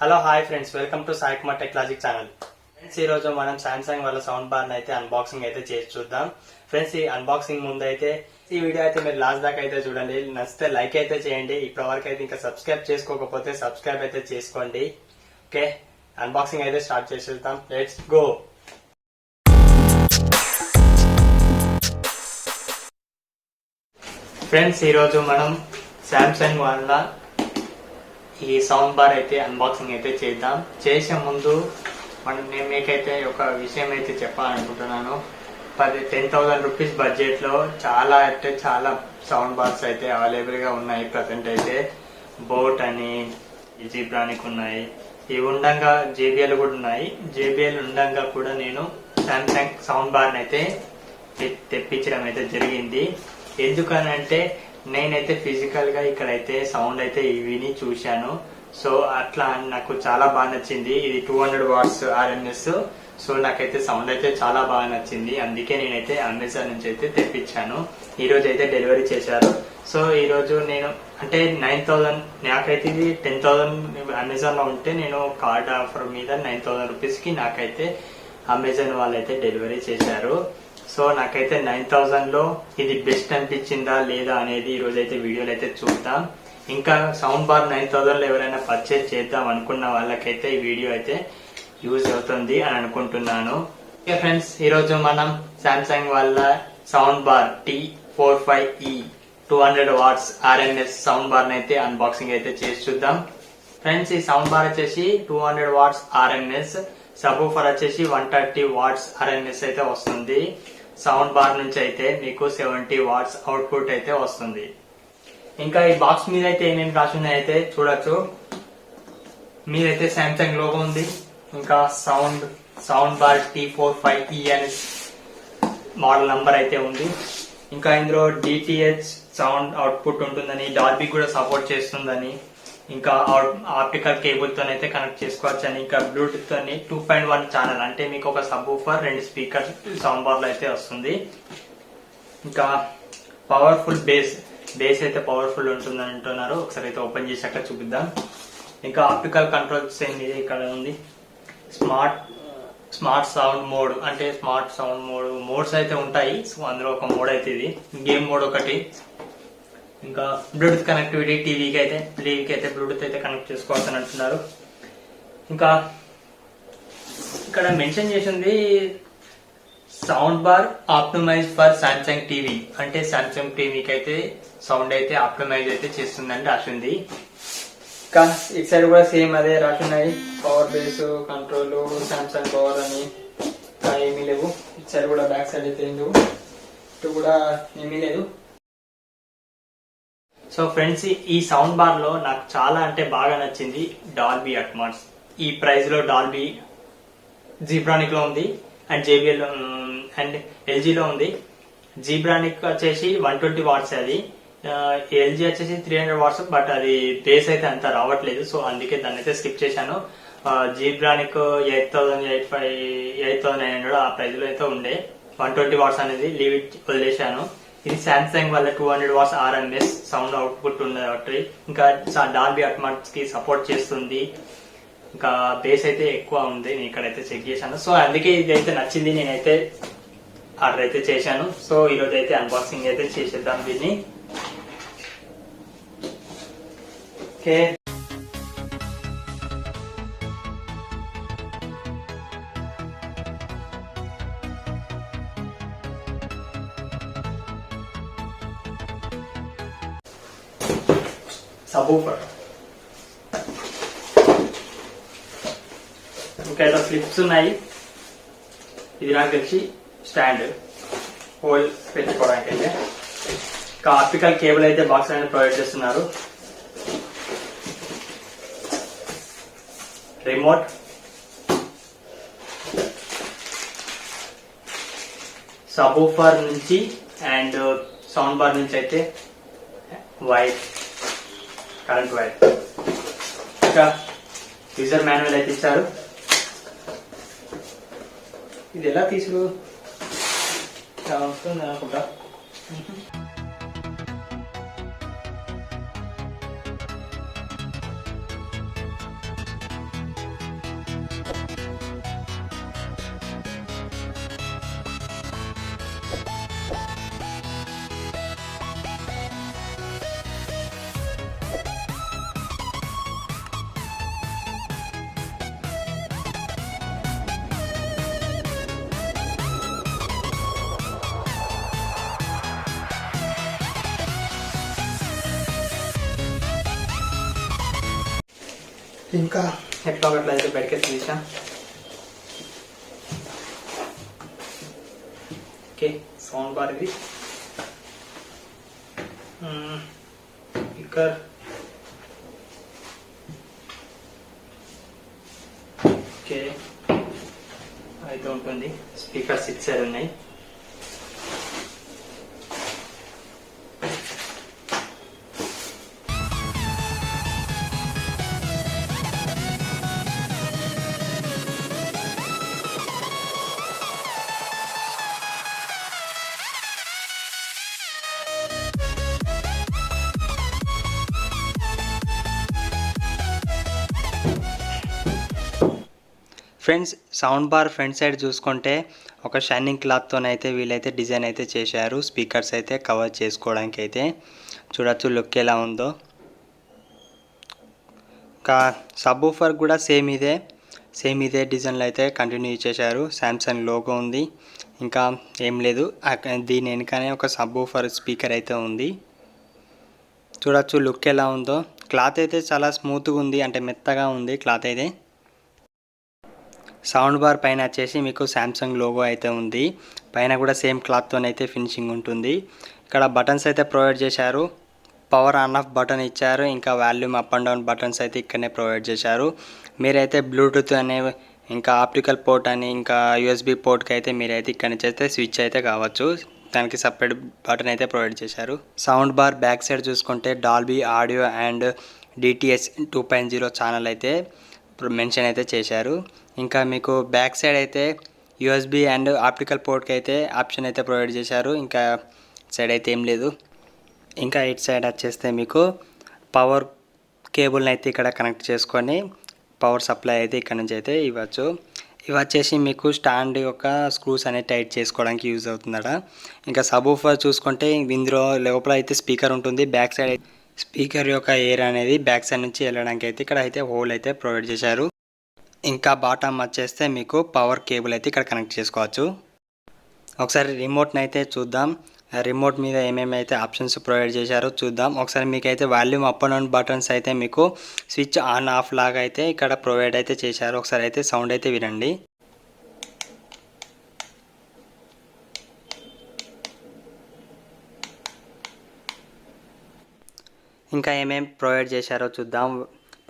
Hello hi friends, welcome to Sai Kumar technology channel. Friends, ఈ రోజు మనం సామ్సంగ్ వాళ్ళ సౌండ్ బార్ అయితే అన్బాక్సింగ్ అయితే చేసి చూద్దాం. ఫ్రెండ్స్, ఈ అన్బాక్సింగ్ ముందు అయితే ఈ వీడియో అయితే మీరు లాస్ట్ దాకా అయితే చూడండి. నచ్చితే లైక్ అయితే చేయండి. ఇప్పటి వరకు అయితే ఇంకా సబ్స్క్రైబ్ చేసుకోకపోతే సబ్స్క్రైబ్ అయితే చేసుకోండి. ఓకే, అన్బాక్సింగ్ అయితే స్టార్ట్ చేసేద్దాం. Let's go. ఫ్రెండ్స్, ఈ రోజు మనం సామ్సంగ్ వాళ్ళ ఈ సౌండ్ బార్ అయితే అన్బాక్సింగ్ అయితే చేద్దాం. చేసే ముందు నేను మీకైతే ఒక విషయం అయితే చెప్పాలనుకుంటున్నాను. 10,000 రూపీస్ బడ్జెట్ లో చాలా అంటే చాలా సౌండ్ బార్స్ అయితే అవైలబుల్ గా ఉన్నాయి. ప్రజెంట్ అయితే బోట్ అని, జీబ్రానిక్ ఉన్నాయి. ఇవి ఉండంగా JBL కూడా ఉన్నాయి. JBL ఉండంగా కూడా నేను సామ్సంగ్ సౌండ్ బార్ అయితే తెప్పించడం అయితే జరిగింది. ఎందుకనంటే నేనైతే ఫిజికల్ గా ఇక్కడైతే సౌండ్ అయితే విని చూశాను. సో అట్లా నాకు చాలా బాగా నచ్చింది. ఇది 200 వాట్స్ RMS. సో నాకైతే సౌండ్ అయితే చాలా బాగా నచ్చింది. అందుకే నేనైతే అమెజాన్ నుంచి అయితే తెప్పించాను. ఈ రోజు అయితే డెలివరీ చేశారు. సో ఈ రోజు నేను అంటే 9,000, నాకైతే ఇది 10,000 అమెజాన్ లో ఉంటే నేను కార్డ్ ఆఫర్ మీద 9,000 రూపీస్ కి నాకైతే అమెజాన్ వాళ్ళు అయితే డెలివరీ చేశారు. సో నాకైతే 9,000 లో ఇది బెస్ట్ అనిపించిందా లేదా అనేది ఈ రోజు అయితే వీడియోలో అయితే చూద్దాం. ఇంకా సౌండ్ బార్ 9,000 లో ఎవరైనా పర్చేజ్ చేద్దాం అనుకున్న వాళ్ళకైతే ఈ వీడియో అయితే యూజ్ అవుతుంది అని అనుకుంటున్నాను. ఓకే ఫ్రెండ్స్, ఈ రోజు మనం సామ్సంగ్ వాళ్ళ sound bar T45E 200 watts RMS sound bar అయితే అన్బాక్సింగ్ అయితే చేసి చూద్దాం. ఫ్రెండ్స్, ఈ సౌండ్ బార్ వచ్చేసి 200 వాట్స్ RMS, సబూఫర్ వచ్చేసి 130 వాట్స్ RMS అయితే వస్తుంది. సౌండ్ బార్ నుంచి అయితే మీకు 70 వాట్స్ అవుట్పుట్ అయితే వస్తుంది. ఇంకా ఈ బాక్స్ మీద అయితే ఏమేమి రాసి ఉన్నాయి అయితే చూడొచ్చు. మీదైతే సామ్సంగ్ లోగో ఉంది. ఇంకా సౌండ్ బార్ T45E అనే మోడల్ నంబర్ అయితే ఉంది. ఇంకా ఇందులో DTH సౌండ్ అవుట్పుట్ ఉంటుందని, డాల్బీ కూడా సపోర్ట్ చేస్తుందని, ఇంకా ఆప్టికల్ కేబుల్ తోనైతే కనెక్ట్ చేసుకోవచ్చు అని, ఇంకా బ్లూటూత్ తోని 2.1 ఛానల్ అంటే మీకు ఒక సబ్వూఫర్ 2 స్పీకర్ సౌండ్ బార్ లో అయితే వస్తుంది. ఇంకా పవర్ఫుల్ బేస్ అయితే పవర్ఫుల్ ఉంటుందని అంటున్నారు. ఒకసారి అయితే ఓపెన్ చేశాక చూపిద్దాం. ఇంకా ఆప్టికల్ కంట్రోల్స్ ఇది ఇక్కడ ఉంది. స్మార్ట్ సౌండ్ మోడ్ అంటే స్మార్ట్ సౌండ్ మోడ్స్ అయితే ఉంటాయి. సో అందులో ఒక మోడ్ అయితే ఇది గేమ్ మోడ్ ఒకటి. ఇంకా బ్లూటూత్ కనెక్టివిటీ టీవీకి అయితే బ్లూటూత్ అయితే కనెక్ట్ చేసుకోవచ్చు అని అంటున్నారు. ఇంకా ఇక్కడ మెన్షన్ చేసింది sound bar optimise for Samsung TV అంటే సామ్సంగ్ టీవీకి అయితే సౌండ్ అయితే ఆప్టిమైజ్ అయితే చేస్తుందని రాసింది. ఇంకా ఇటు సైడ్ కూడా సేమ్ అదే రాసున్నాయి. Power base control Samsung power అని ఏమీ లేవు. ఇటు సైడ్ కూడా బ్యాక్ సైడ్ అయితే ఏం లేవు. ఇటు కూడా ఏమీ లేదు. సో ఫ్రెండ్స్, ఈ సౌండ్ బార్ లో నాకు చాలా అంటే బాగా నచ్చింది డాల్బీ అట్మాస్. ఈ ప్రైస్ లో డాల్బీ జీబ్రానిక్ లో ఉంది అండ్ JBL అండ్ LG లో ఉంది. జీబ్రానిక్ వచ్చేసి 120 వాట్స్, అది LG వచ్చేసి 300 వాట్స్. బట్ అది బేస్ అయితే అంత రావట్లేదు. సో అందుకే దాన్ని అయితే స్కిప్ చేశాను. జీబ్రానిక్ 8,900 ఆ ప్రైస్ లో అయితే ఉండే. 120 వాట్స్ అనేది వదిలేశాను. ఇది సామ్సంగ్ వల్ల 200 వాట్స్ RMS సౌండ్ అవుట్పుట్ ఉంది కాబట్టి ఇంకా డాల్బీ అట్మాస్ కి సపోర్ట్ చేస్తుంది. ఇంకా బేస్ అయితే ఎక్కువ ఉంది. నేను ఇక్కడైతే చెక్ చేశాను. సో అందుకే ఇది అయితే నచ్చింది. నేనైతే ఆర్డర్ అయితే చేశాను. సో ఈ రోజు అయితే అన్బాక్సింగ్ అయితే చేసేద్దాం దీన్ని. ఓకే, సబూఫర్ ఇంకా ఇలా ఫ్లిప్స్ ఉన్నాయి. ఇది నాకు తెలిసి స్టాండ్ హోల్ పెట్టుకోవడానికి అయితే. ఇంకా ఆప్టికల్ కేబుల్ అయితే బాక్స్ అనేది ప్రొవైడ్ చేస్తున్నారు. రిమోట్, సబూఫర్ నుంచి అండ్ సౌండ్ బార్ నుంచి అయితే వైర్, కరెంట్ వైర్. ఇంకా యూజర్ మాన్యువల్ అయితే ఇచ్చారు. ఇది ఎలా తీసుకు వస్తుంది అనుకుంటా. ఇంకా ఎట్లా అయితే బయటకి తీసా. ఓకే, సౌండ్ బార్ ఇది. స్పీకర్ ఓకే అయితే ఉంటుంది. స్పీకర్స్ ఇచ్చారు ఉన్నాయి. Friends, sound bar front side చూసుకుంటే ఒక షైనింగ్ క్లాత్తోనైతే వీళ్ళైతే డిజైన్ అయితే చేశారు. స్పీకర్స్ అయితే కవర్ చేసుకోవడానికి అయితే చూడొచ్చు లుక్ ఎలా ఉందో. ఇంకా సబ్వూఫర్ కూడా సేమ్ ఇదే డిజైన్లో అయితే కంటిన్యూ చేశారు. శాంసంగ్ లోగో ఉంది, ఇంకా ఏం లేదు. దీని వెనుకనే ఒక సబ్వూఫర్ స్పీకర్ అయితే ఉంది. చూడొచ్చు లుక్ ఎలా ఉందో. క్లాత్ అయితే చాలా స్మూత్గా ఉంది, అంటే మెత్తగా ఉంది క్లాత్ అయితే. సౌండ్ బార్ పైన వచ్చేసి మీకు శాంసంగ్ లోగో అయితే ఉంది. పైన కూడా సేమ్ క్లాత్తోనైతే ఫినిషింగ్ ఉంటుంది. ఇక్కడ బటన్స్ అయితే ప్రొవైడ్ చేశారు. పవర్ ఆన్ ఆఫ్ బటన్ ఇచ్చారు, ఇంకా volume up and down buttons అయితే ఇక్కడనే ప్రొవైడ్ చేశారు. మీరైతే బ్లూటూత్ అనే, ఇంకా ఆప్టికల్ పోర్ట్ అని, ఇంకా యూఎస్బి పోర్ట్కి అయితే మీరైతే ఇక్కడ నుంచి అయితే స్విచ్ అయితే కావచ్చు. దానికి సపరేట్ బటన్ అయితే ప్రొవైడ్ చేశారు. సౌండ్ బార్ బ్యాక్ సైడ్ చూసుకుంటే Dolby audio and DTS 2.0 channel అయితే మెన్షన్ అయితే చేశారు. ఇంకా మీకు బ్యాక్ సైడ్ అయితే యూఎస్బి అండ్ ఆప్టికల్ పోర్ట్కి అయితే ఆప్షన్ అయితే ప్రొవైడ్ చేశారు. ఇంకా సైడ్ అయితే ఏం లేదు. ఇంకా ఇటు సైడ్ వచ్చేస్తే మీకు పవర్ కేబుల్ని అయితే ఇక్కడ కనెక్ట్ చేసుకొని పవర్ సప్లై అయితే ఇక్కడ నుంచి అయితే ఇవ్వచ్చు. ఇవి వచ్చేసి మీకు స్టాండ్ యొక్క స్క్రూస్ అనేది టైట్ చేసుకోవడానికి యూజ్ అవుతుందట. ఇంకా సబ్వూఫర్ చూసుకుంటే ఇందులో లోపల అయితే స్పీకర్ ఉంటుంది. బ్యాక్ సైడ్ స్పీకర్ యొక్క ఎయిర్ అనేది బ్యాక్ సైడ్ నుంచి వెళ్ళడానికి అయితే ఇక్కడ అయితే హోల్ అయితే ప్రొవైడ్ చేశారు. ఇంకా బాటమ్ వచ్చేస్తే మీకు పవర్ కేబుల్ అయితే ఇక్కడ కనెక్ట్ చేసుకోవచ్చు. ఒకసారి రిమోట్ని అయితే చూద్దాం. రిమోట్ మీద ఏమేమి అయితే ఆప్షన్స్ ప్రొవైడ్ చేశారో చూద్దాం. ఒకసారి మీకైతే volume up and down buttons అయితే మీకు స్విచ్ ఆన్ ఆఫ్ లాగా అయితే ఇక్కడ ప్రొవైడ్ అయితే చేశారు. ఒకసారి అయితే సౌండ్ అయితే వినండి. ఇంకా ఏమేమి ప్రొవైడ్ చేశారో చూద్దాం.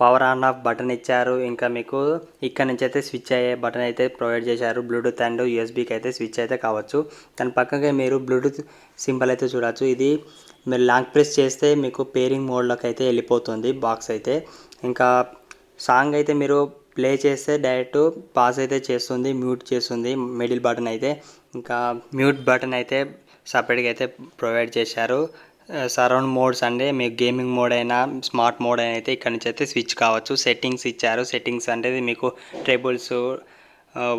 పవర్ ఆన్ ఆఫ్ బటన్ ఇచ్చారు. ఇంకా మీకు ఇక్కడ నుంచి అయితే స్విచ్ అయ్యే బటన్ అయితే ప్రొవైడ్ చేశారు. బ్లూటూత్ అండ్ యూఎస్బీకి అయితే స్విచ్ అయితే కావచ్చు. దాని పక్కగా మీరు బ్లూటూత్ సింబల్ అయితే చూడవచ్చు. ఇది మీరు లాంగ్ ప్రెస్ చేస్తే మీకు పేరింగ్ మోడ్లోకి అయితే వెళ్ళిపోతుంది బాక్స్ అయితే. ఇంకా సాంగ్ అయితే మీరు ప్లే చేస్తే డైరెక్ట్ పాజ్ అయితే చేస్తుంది, మ్యూట్ చేస్తుంది మిడిల్ బటన్ అయితే. ఇంకా మ్యూట్ బటన్ అయితే సపరేట్గా అయితే ప్రొవైడ్ చేశారు. సరౌండ్ మోడ్స్ అంటే మీకు గేమింగ్ మోడ్ అయినా స్మార్ట్ మోడ్ అయినా అయితే ఇక్కడ నుంచి అయితే స్విచ్ కావచ్చు. సెట్టింగ్స్ ఇచ్చారు. సెట్టింగ్స్ అంటే మీకు ట్రేబుల్స్,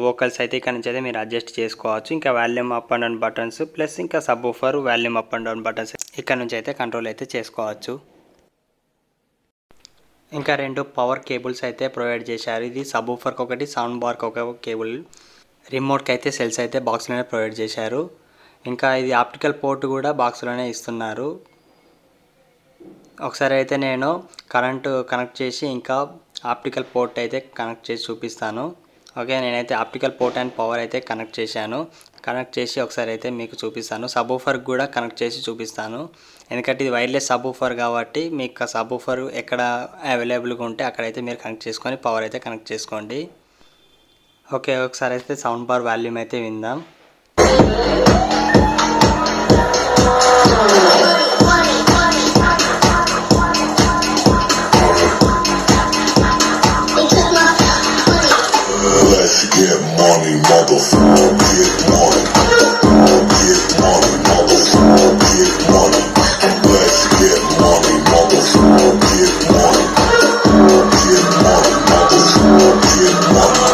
వోకల్స్ అయితే ఇక్కడ నుంచి అయితే మీరు అడ్జస్ట్ చేసుకోవచ్చు. ఇంకా volume up and down buttons plus ఇంకా subwoofer volume up and down buttons ఇక్కడ నుంచి అయితే కంట్రోల్ అయితే చేసుకోవచ్చు. ఇంకా 2 పవర్ కేబుల్స్ అయితే ప్రొవైడ్ చేశారు. ఇది సబ్వూఫర్కి ఒకటి, సౌండ్ బార్కి ఒక కేబుల్. రిమోట్కి అయితే సెల్స్ అయితే బాక్స్లోనే ప్రొవైడ్ చేశారు. ఇంకా ఇది ఆప్టికల్ పోర్ట్ కూడా బాక్స్లోనే ఇస్తున్నారు. ఒకసారి అయితే నేను కరెంటు కనెక్ట్ చేసి ఇంకా ఆప్టికల్ పోర్ట్ అయితే కనెక్ట్ చేసి చూపిస్తాను. ఓకే, నేనైతే ఆప్టికల్ పోర్ట్ అండ్ పవర్ అయితే కనెక్ట్ చేశాను. కనెక్ట్ చేసి ఒకసారి అయితే మీకు చూపిస్తాను. సబ్వూఫర్కి కూడా కనెక్ట్ చేసి చూపిస్తాను. ఎందుకంటే ఇది వైర్లెస్ సబ్వూఫర్ కాబట్టి మీకు సబ్వూఫర్ ఎక్కడ అవైలబుల్గా ఉంటే అక్కడైతే మీరు కనెక్ట్ చేసుకొని పవర్ అయితే కనెక్ట్ చేసుకోండి. ఓకే, ఒకసారి అయితే సౌండ్ బార్ వాల్యూమ్ అయితే విందాం. Let's get money, motherfucker, get money. Get money, motherfucker, get money. Let's get money, motherfucker, get money. Get money, motherfucker, get money.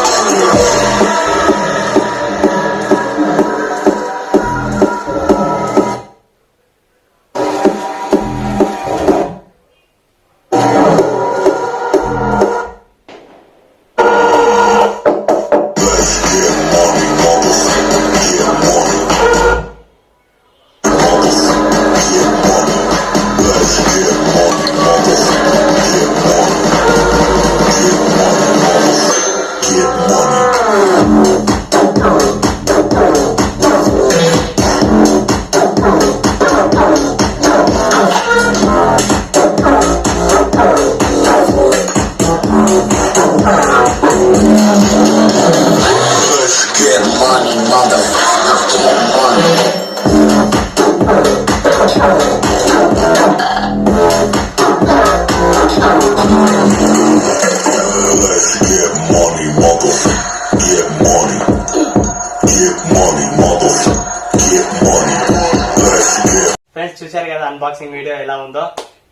Unboxing video ఎలా ఉందో.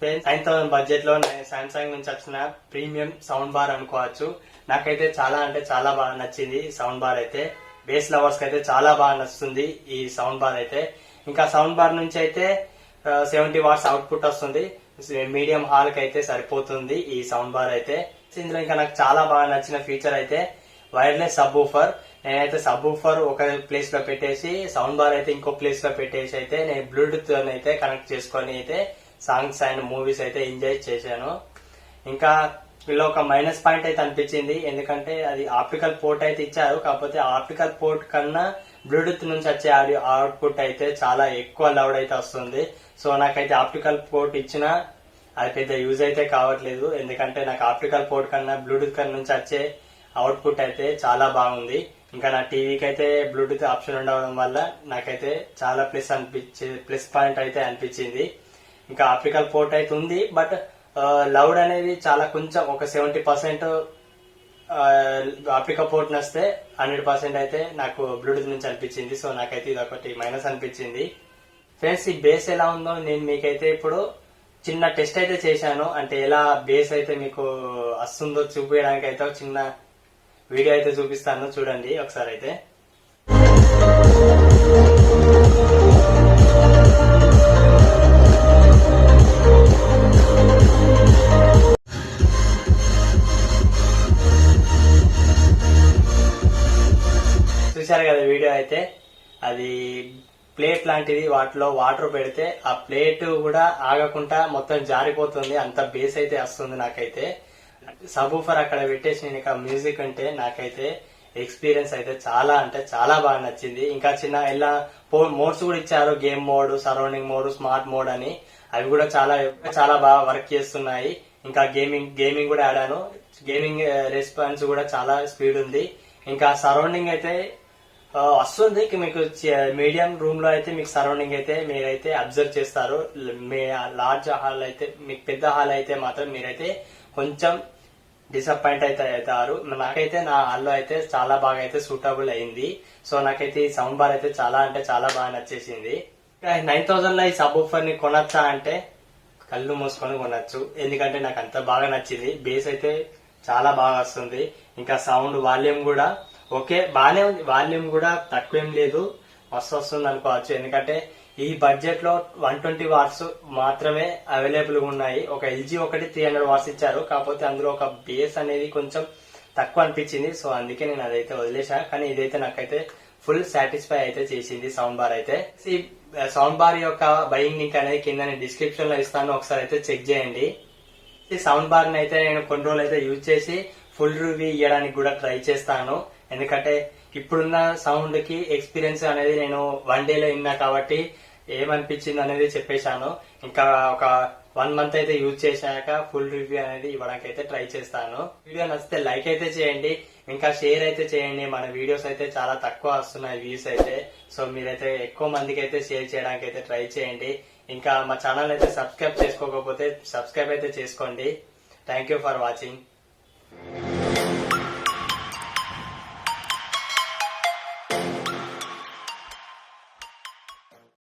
9,000 budget లో Samsung నుంచి వచ్చిన ప్రీమియం సౌండ్ బార్ అనుకోవచ్చు. నాకైతే చాలా అంటే చాలా బాగా నచ్చింది సౌండ్ బార్ అయితే. బేస్ లవర్స్ కి అయితే చాలా బాగా నచ్చుతుంది ఈ సౌండ్ బార్ అయితే. ఇంకా సౌండ్ బార్ నుంచి అయితే 70 వాట్స్ అవుట్పుట్ వస్తుంది. మీడియం హాల్ కి అయితే సరిపోతుంది ఈ సౌండ్ బార్ అయితే. ఇందులో ఇంకా నాకు చాలా బాగా నచ్చిన ఫీచర్ అయితే వైర్లెస్ సబ్ ఊఫర్. నేనైతే సబ్ ఊఫర్ ఒక ప్లేస్ లో పెట్టేసి సౌండ్ బార్ అయితే ఇంకో ప్లేస్ లో పెట్టేసి అయితే నేను బ్లూటూత్ అయితే కనెక్ట్ చేసుకొని అయితే సాంగ్స్ అండ్ మూవీస్ అయితే ఎంజాయ్ చేశాను. ఇంకా వీళ్ళు ఒక మైనస్ పాయింట్ అయితే అనిపించింది, ఎందుకంటే అది ఆప్టికల్ పోర్ట్ అయితే ఇచ్చారు. కాకపోతే ఆప్టికల్ పోర్ట్ కన్నా బ్లూటూత్ నుంచి వచ్చే ఆడియో అవుట్పుట్ అయితే చాలా ఎక్కువ లౌడ్ అయితే వస్తుంది. సో నాకైతే ఆప్టికల్ పోర్ట్ ఇచ్చినా అది పెద్ద యూజ్ అయితే కావట్లేదు, ఎందుకంటే నాకు ఆప్టికల్ పోర్ట్ కన్నా బ్లూటూత్ కన్నా నుంచి వచ్చే అవుట్పుట్ అయితే చాలా బాగుంది. ఇంకా నా టీవీకి అయితే బ్లూటూత్ ఆప్షన్ ఉండడం వల్ల నాకైతే చాలా ప్లస్ పాయింట్ అయితే అనిపించింది. ఇంకా ఆప్టికల్ పోర్ట్ అయితే ఉంది, బట్ లౌడ్ అనేది చాలా కొంచెం ఒక 70% ఆప్టికల్ పోర్ట్ నస్తే 100% అయితే నాకు బ్లూటూత్ నుంచి అనిపించింది. సో నాకైతే ఇది ఒకటి మైనస్ అనిపించింది. ఫ్రెండ్స్, ఈ బేస్ ఎలా ఉందో నేను మీకైతే ఇప్పుడు చిన్న టెస్ట్ అయితే చేశాను. అంటే ఎలా బేస్ అయితే మీకు వస్తుందో చూపించడానికి అయితే ఒక చిన్న వీడియో అయితే చూపిస్తాను, చూడండి ఒకసారి అయితే. చూశారు కదా వీడియో అయితే. అది ప్లేట్ లాంటిది, వాటిలో వాటర్ పెడితే ఆ ప్లేట్ కూడా ఆగకుండా మొత్తం జారిపోతుంది, అంత బేస్ అయితే వస్తుంది నాకైతే. సబ్ ఊఫర్ అక్కడ పెట్టేసి నేను ఇక మ్యూజిక్ అంటే నాకైతే ఎక్స్పీరియన్స్ అయితే చాలా అంటే చాలా బాగా నచ్చింది. ఇంకా చిన్న ఇలా మోడ్స్ కూడా ఇచ్చారు, game mode, surrounding mode, smart mode అని. అవి కూడా చాలా బాగా వర్క్ చేస్తున్నాయి. ఇంకా గేమింగ్ కూడా ఆడాను. గేమింగ్ రెస్పాన్స్ కూడా చాలా స్పీడ్ ఉంది. ఇంకా సరౌండింగ్ అయితే వస్తుంది. మీకు మీడియం రూమ్ లో అయితే మీకు సరౌండింగ్ అయితే మీరైతే అబ్జర్వ్ చేస్తారు. మీ లార్జ్ హాల్ అయితే, మీకు పెద్ద హాల్ అయితే మాత్రం మీరైతే కొంచెం డిసప్పాయింట్ అయితే అవుతారు. నాకైతే నా హాల్లో అయితే చాలా బాగా అయితే సూటబుల్ అయింది. సో నాకైతే ఈ సౌండ్ బార్ అయితే చాలా అంటే చాలా బాగా నచ్చేసింది. 9,000 లో ఈ సబ్ ఊఫర్ ని కొనొచ్చా అంటే కళ్ళు మూసుకొని కొనొచ్చు, ఎందుకంటే నాకు అంత బాగా నచ్చింది. బేస్ అయితే చాలా బాగా వస్తుంది. ఇంకా సౌండ్ వాల్యూమ్ కూడా ఓకే బానే ఉంది, వాల్యూమ్ కూడా తక్కువేం లేదు, మస్తు వస్తుంది అనుకోవచ్చు. ఎందుకంటే ఈ బడ్జెట్ లో 120 వాట్స్ మాత్రమే అవైలబుల్ గా ఉన్నాయి. ఒక ఎల్జీ ఒకటి 300 వాట్స్ ఇచ్చారు, కాకపోతే అందులో ఒక బేస్ అనేది కొంచెం తక్కువ అనిపించింది. సో అందుకే నేను అదైతే వదిలేసా. కానీ ఇదైతే నాకైతే ఫుల్ సాటిస్ఫై అయితే చేసింది సౌండ్ బార్ అయితే. ఈ సౌండ్ బార్ యొక్క బయింగ్ లింక్ అనేది కింద నేను డిస్క్రిప్షన్ లో ఇస్తాను, ఒకసారి అయితే చెక్ చేయండి. ఈ సౌండ్ బార్ అయితే నేను కొన్ని రోజులు అయితే యూజ్ చేసి ఫుల్ రివ్యూ ఇవ్వడానికి కూడా ట్రై చేస్తాను. ఎందుకంటే ఇప్పుడున్న సౌండ్ కి ఎక్స్పీరియన్స్ అనేది నేను 1 డేలో విన్నా కాబట్టి ఏమనిపించింది అనేది చెప్పేశాను. ఇంకా ఒక 1 మంత్ అయితే యూజ్ చేశాక ఫుల్ రివ్యూ అనేది ఇవ్వడానికి అయితే ట్రై చేస్తాను. వీడియో నచ్చితే లైక్ అయితే చేయండి, ఇంకా షేర్ అయితే చేయండి. మన వీడియోస్ అయితే చాలా తక్కువ వస్తున్నాయి వ్యూస్ అయితే. సో మీరైతే ఎక్కువ మందికి అయితే షేర్ చేయడానికి అయితే ట్రై చేయండి. ఇంకా మా ఛానల్ అయితే సబ్స్క్రైబ్ చేసుకోకపోతే సబ్స్క్రైబ్ అయితే చేసుకోండి. Thank you for watching.